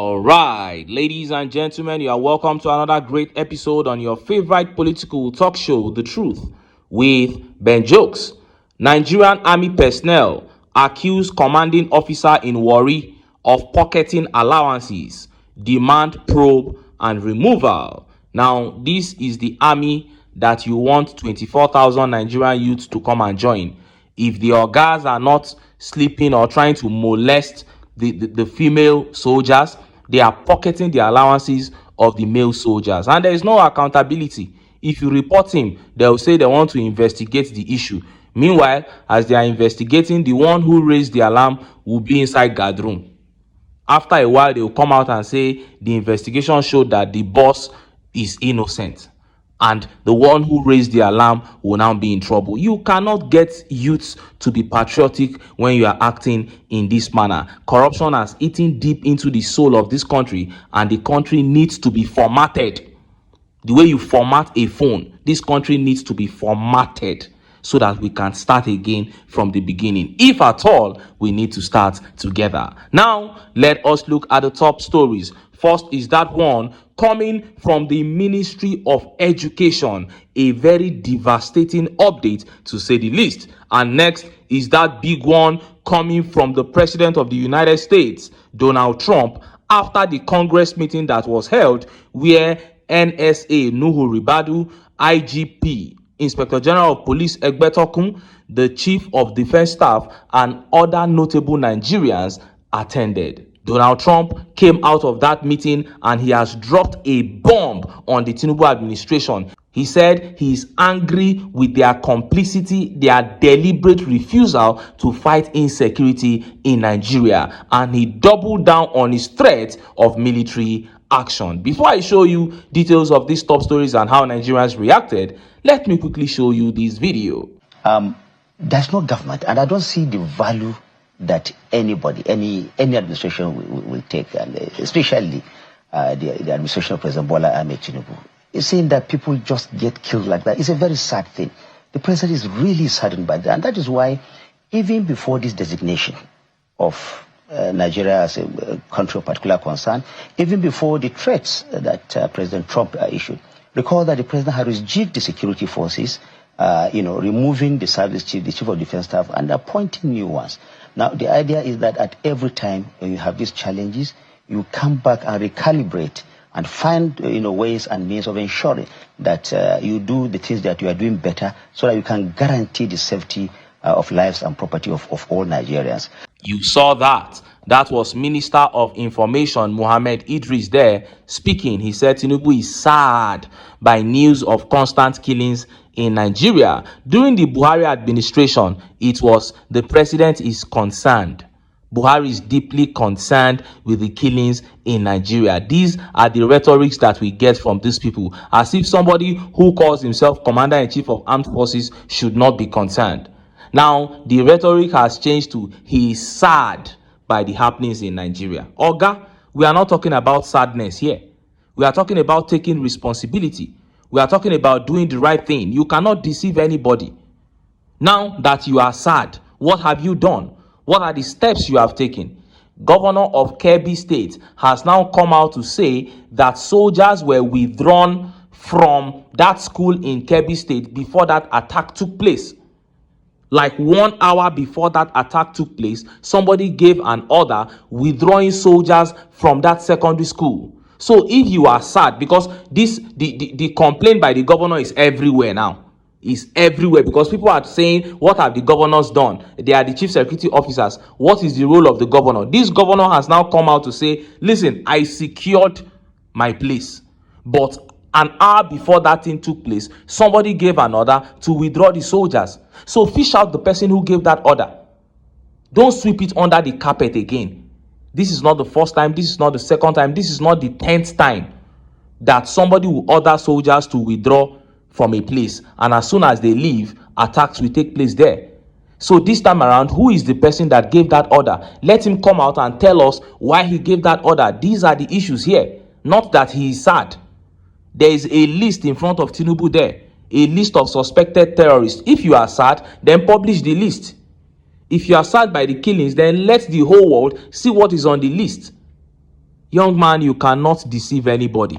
All right, ladies and gentlemen, you are welcome to another great episode on your favorite political talk show, The Truth, with Ben Jokes. Nigerian Army personnel accuse commanding officer in Warri of pocketing allowances, demand probe and removal. Now, this is the army that you want 24,000 Nigerian youths to come and join. If the orgas are not sleeping or trying to molest the female soldiers, they are pocketing the allowances of the male soldiers, and there is no accountability. If you report him, they will say they want to investigate the issue. Meanwhile, as they are investigating, the one who raised the alarm will be inside guard room. After a while, they will come out and say the investigation showed that the boss is innocent, and the one who raised the alarm will now be in trouble. You cannot get youths to be patriotic when you are acting in this manner. Corruption has eaten deep into the soul of this country, and the country needs to be formatted. The way you format a phone, this country needs to be formatted so that we can start again from the beginning. If at all, we need to start together. Now, let us look at the top stories. First is that one coming from the Ministry of Education, a very devastating update to say the least. And next is that big one coming from the President of the United States, Donald Trump, after the Congress meeting that was held where NSA Nuhu Ribadu, IGP, Inspector General of Police Egbetokun, the Chief of Defense Staff, and other notable Nigerians attended. Donald Trump came out of that meeting and he has dropped a bomb on the Tinubu administration. He said he is angry with their complicity, their deliberate refusal to fight insecurity in Nigeria, and he doubled down on his threat of military action. Before I show you details of these top stories and how Nigerians reacted, let me quickly show you this video. There's no government, and I don't see the value that anybody, any administration will take, and especially the administration of President Bola Ahmed Tinubu. It's saying that people just get killed like that. It's a very sad thing. The president is really saddened by that, and that is why, even before this designation of Nigeria as a country of particular concern, even before the threats that President Trump issued, recall that the president had rejigged the security forces, removing the service chief, the chief of defense staff, and appointing new ones. Now, the idea is that at every time when you have these challenges, you come back and recalibrate and find ways and means of ensuring that you do the things that you are doing better so that you can guarantee the safety of lives and property of all Nigerians. You saw that. That was Minister of Information Mohammed Idris there speaking. He said Tinubu is sad by news of constant killings in Nigeria. During the Buhari administration, it was the president is concerned. Buhari is deeply concerned with the killings in Nigeria. These are the rhetorics that we get from these people, as if somebody who calls himself Commander-in-Chief of Armed Forces should not be concerned. Now, the rhetoric has changed to he is sad by the happenings in Nigeria. Oga, we are not talking about sadness here. We are talking about taking responsibility. We are talking about doing the right thing. You cannot deceive anybody. Now that you are sad, what have you done? What are the steps you have taken? Governor of Kebbi State has now come out to say that soldiers were withdrawn from that school in Kebbi State before that attack took place. Like 1 hour before that attack took place, somebody gave an order withdrawing soldiers from that secondary school. So if you are sad, because the complaint by the governor is everywhere now. Is everywhere because people are saying, what have the governors done? They are the chief security officers. What is the role of the governor? This governor has now come out to say, listen, I secured my place. But an hour before that thing took place, somebody gave an order to withdraw the soldiers. So fish out the person who gave that order. Don't sweep it under the carpet again. This is not the first time. This is not the second time. This is not the 10th time that somebody will order soldiers to withdraw from a place, and as soon as they leave, attacks will take place there. So this time around, who is the person that gave that order? Let him come out and tell us why he gave that order. These are the issues here, not that he is sad. There is a list in front of Tinubu there, a list of suspected terrorists. If you are sad, then publish the list. If you are sad by the killings, then let the whole world see what is on the list. Young man, you cannot deceive anybody.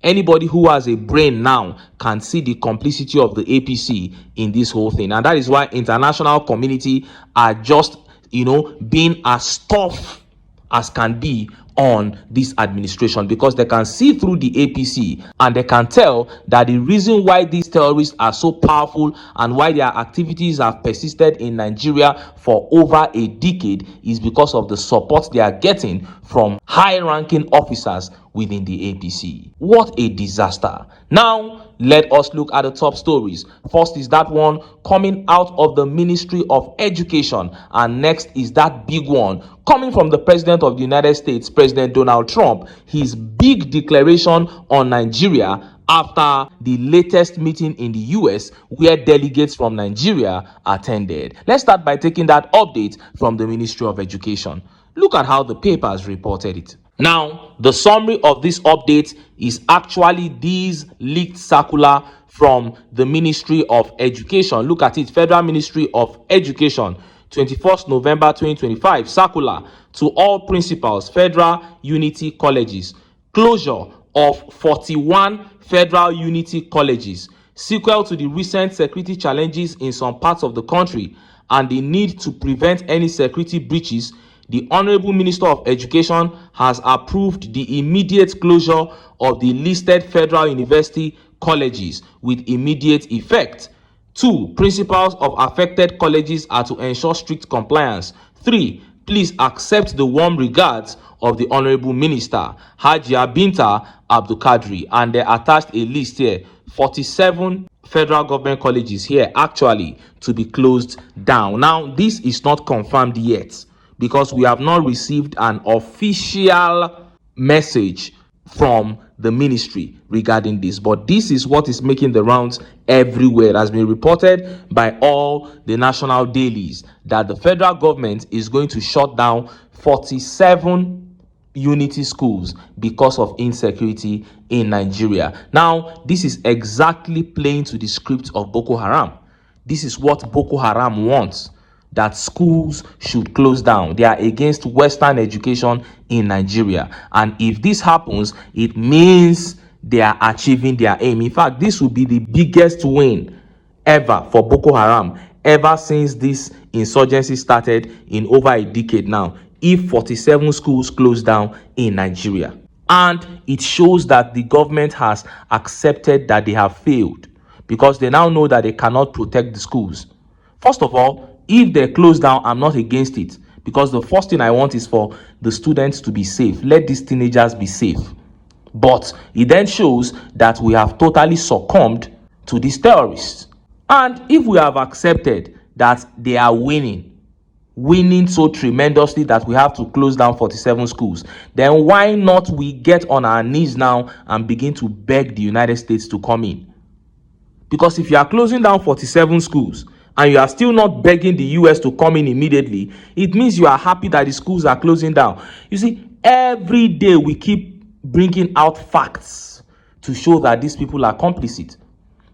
Anybody who has a brain now can see the complicity of the APC in this whole thing. And that is why international community are just, being as tough as can be on this administration, because they can see through the APC and they can tell that the reason why these terrorists are so powerful and why their activities have persisted in Nigeria for over a decade is because of the support they are getting from high-ranking officers within the APC. What a disaster. Now, let us look at the top stories. First is that one coming out of the Ministry of Education, and next is that big one coming from the President of the United States, President Donald Trump, his big declaration on Nigeria after the latest meeting in the US where delegates from Nigeria attended. Let's start by taking that update from the Ministry of Education. Look at how the papers reported it. Now, the summary of this update is actually this leaked circular from the Ministry of Education. Look at it, Federal Ministry of Education, 21st November 2025, circular to all principals, Federal Unity Colleges. Closure of 41 Federal Unity Colleges, sequel to the recent security challenges in some parts of the country and the need to prevent any security breaches. The Honorable Minister of Education has approved the immediate closure of the listed federal university colleges with immediate effect. 2. Principals of affected colleges are to ensure strict compliance. 3. Please accept the warm regards of the Honorable Minister, Hajia Binta Abdulkadri, and they attached a list here, 47 federal government colleges here actually to be closed down. Now, this is not confirmed yet, because we have not received an official message from the ministry regarding this. But this is what is making the rounds everywhere. It has been reported by all the national dailies that the federal government is going to shut down 47 unity schools because of insecurity in Nigeria. Now, this is exactly playing to the script of Boko Haram. This is what Boko Haram wants, that schools should close down. They are against Western education in Nigeria. And if this happens, it means they are achieving their aim. In fact, this will be the biggest win ever for Boko Haram, ever since this insurgency started in over a decade now, if 47 schools close down in Nigeria. And it shows that the government has accepted that they have failed, because they now know that they cannot protect the schools. First of all, if they close down, I'm not against it, because the first thing I want is for the students to be safe. Let these teenagers be safe. But it then shows that we have totally succumbed to these terrorists. And if we have accepted that they are winning so tremendously that we have to close down 47 schools, then why not we get on our knees now and begin to beg the United States to come in? Because if you are closing down 47 schools and you are still not begging the US to come in immediately, it means you are happy that the schools are closing down. You see, every day we keep bringing out facts to show that these people are complicit.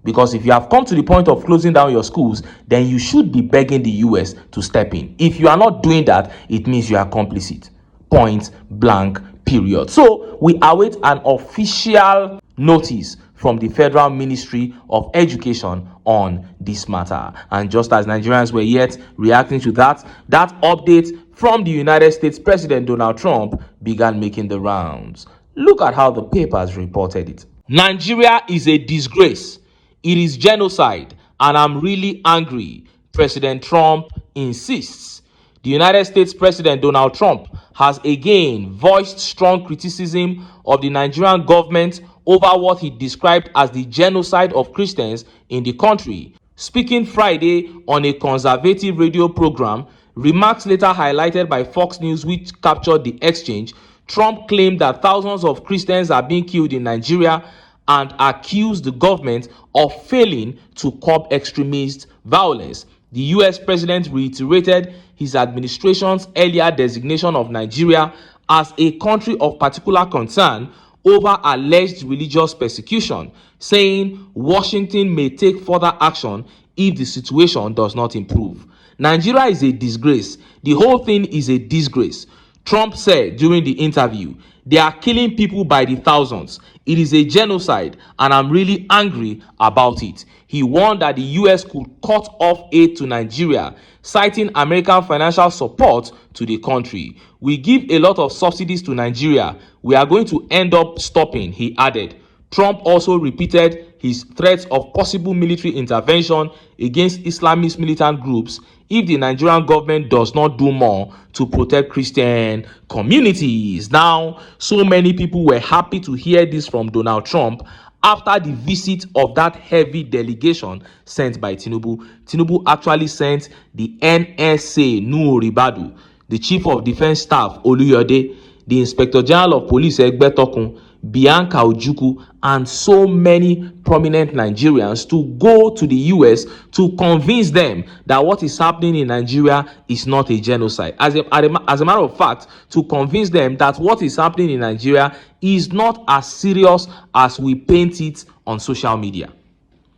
Because if you have come to the point of closing down your schools, then you should be begging the US to step in. If you are not doing that, it means you are complicit. Point blank, period. So we await an official notice from the Federal Ministry of Education on this matter. And just as Nigerians were yet reacting to that update from the United States President Donald Trump began making the rounds. Look at how the papers reported it. Nigeria is a disgrace. It is genocide, and I'm really angry, President Trump insists. The United States President Donald Trump has again voiced strong criticism of the Nigerian government over what he described as the genocide of Christians in the country. Speaking Friday on a conservative radio program, remarks later highlighted by Fox News, which captured the exchange, Trump claimed that thousands of Christians are being killed in Nigeria and accused the government of failing to curb extremist violence. The US president reiterated his administration's earlier designation of Nigeria as a country of particular concern over alleged religious persecution, saying Washington may take further action if the situation does not improve. Nigeria is a disgrace. The whole thing is a disgrace. Trump said during the interview, "They are killing people by the thousands. It is a genocide, and I'm really angry about it." He warned that the US could cut off aid to Nigeria, citing American financial support to the country. "We give a lot of subsidies to Nigeria. We are going to end up stopping," he added. Trump also repeated his threats of possible military intervention against Islamist militant groups if the Nigerian government does not do more to protect Christian communities. Now, so many people were happy to hear this from Donald Trump after the visit of that heavy delegation sent by Tinubu. Tinubu actually sent the NSA Nuhu Ribadu, the Chief of Defense Staff Oluyode, the Inspector General of Police Egbetokun, Bianca Ojukwu, and so many prominent Nigerians to go to the US to convince them that what is happening in Nigeria is not a genocide. As a matter of fact, to convince them that what is happening in Nigeria is not as serious as we paint it on social media.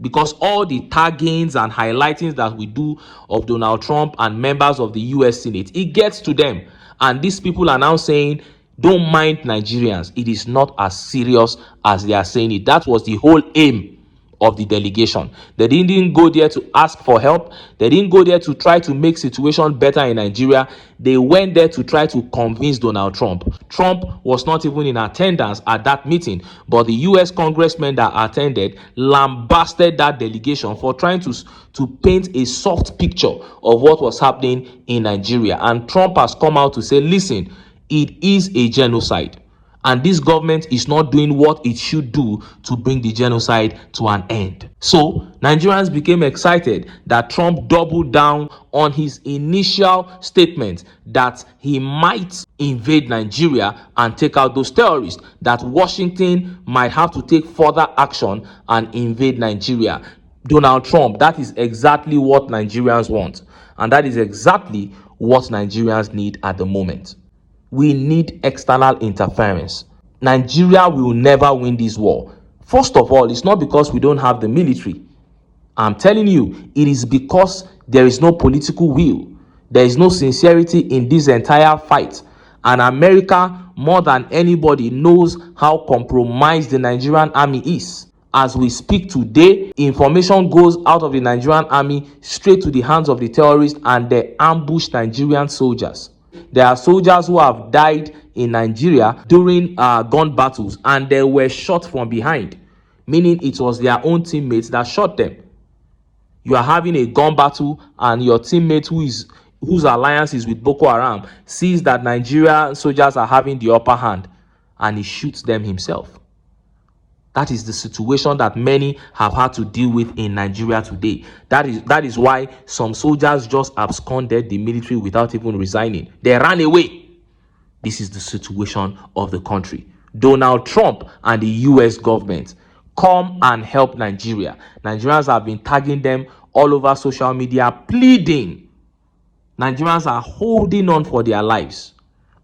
Because all the taggings and highlightings that we do of Donald Trump and members of the US Senate, it gets to them. And these people are now saying, don't mind Nigerians. It is not as serious as they are saying it. That was the whole aim of the delegation. They didn't go there to ask for help. They didn't go there to try to make situation better in Nigeria. They went there to try to convince Donald Trump. Trump was not even in attendance at that meeting, but the US congressmen that attended lambasted that delegation for trying to paint a soft picture of what was happening in Nigeria. And Trump has come out to say, listen, it is a genocide. And this government is not doing what it should do to bring the genocide to an end. So Nigerians became excited that Trump doubled down on his initial statement that he might invade Nigeria and take out those terrorists, that Washington might have to take further action and invade Nigeria. Donald Trump, that is exactly what Nigerians want. And that is exactly what Nigerians need at the moment. We need external interference. Nigeria will never win this war. First of all, it's not because we don't have the military. I'm telling you, it is because there is no political will. There is no sincerity in this entire fight. And America, more than anybody, knows how compromised the Nigerian army is. As we speak today, information goes out of the Nigerian army straight to the hands of the terrorists, and they ambush Nigerian soldiers. There are soldiers who have died in Nigeria during gun battles, and they were shot from behind, meaning it was their own teammates that shot them. You are having a gun battle, and your teammate whose alliance is with Boko Haram sees that Nigerian soldiers are having the upper hand, and he shoots them himself. That is the situation that many have had to deal with in Nigeria today. That is why some soldiers just absconded the military without even resigning. They ran away. This is the situation of the country. Donald Trump and the US government, come and help Nigeria. Nigerians have been tagging them all over social media, pleading. Nigerians are holding on for their lives.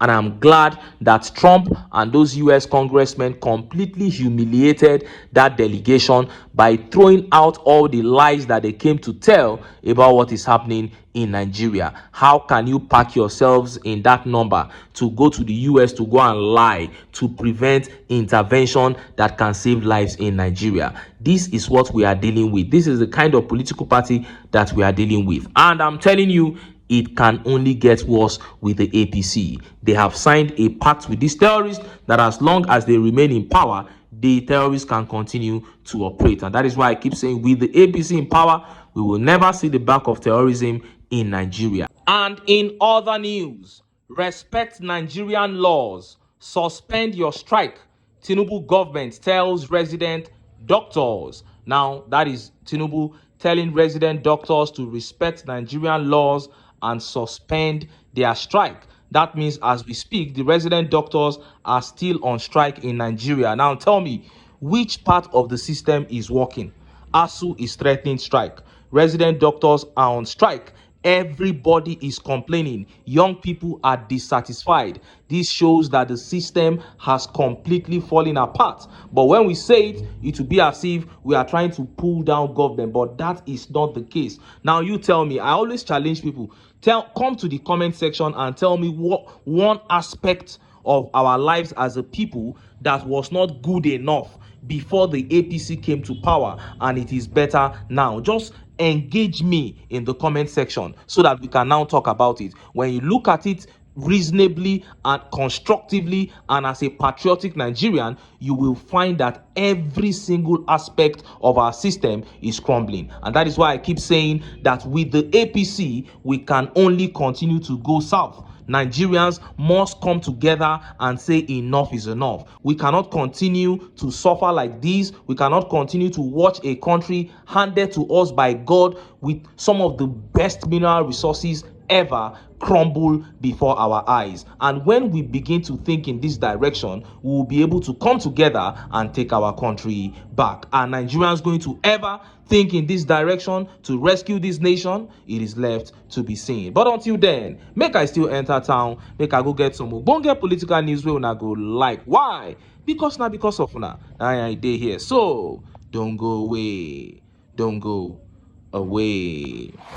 And I'm glad that Trump and those US congressmen completely humiliated that delegation by throwing out all the lies that they came to tell about what is happening in Nigeria. How can you pack yourselves in that number to go to the US to go and lie to prevent intervention that can save lives in Nigeria? This is what we are dealing with. This is the kind of political party that we are dealing with. And I'm telling you, it can only get worse with the APC. They have signed a pact with these terrorists that as long as they remain in power, the terrorists can continue to operate. And that is why I keep saying, with the APC in power, we will never see the back of terrorism in Nigeria. And in other news, respect Nigerian laws. Suspend your strike. Tinubu government tells resident doctors. Now, that is Tinubu telling resident doctors to respect Nigerian laws and suspend their strike. That means as we speak, the resident doctors are still on strike in Nigeria. Now tell me, which part of the system is working? ASU is threatening strike. Resident doctors are on strike. Everybody is complaining. Young people are dissatisfied. This shows that the system has completely fallen apart. But when we say it, it will be as if we are trying to pull down government, but that is not the case. Now you tell me. I always challenge people. Come to the comment section and tell me what one aspect of our lives as a people that was not good enough before the APC came to power and it is better now. Just engage me in the comment section so that we can now talk about it. When you look at it reasonably and constructively and as a patriotic Nigerian, you will find that every single aspect of our system is crumbling. And that is why I keep saying that with the APC, we can only continue to go south. Nigerians must come together and say enough is enough. We cannot continue to suffer like this. We cannot continue to watch a country handed to us by God with some of the best mineral resources ever crumble before our eyes. And when we begin to think in this direction, we will be able to come together and take our country back. Are Nigerians going to ever think in this direction to rescue this nation? It is left to be seen. But until then, make I still enter town, make I go get some ogbonge political news wey una go like. Why? Because of una I dey here. So don't go away. Don't go away.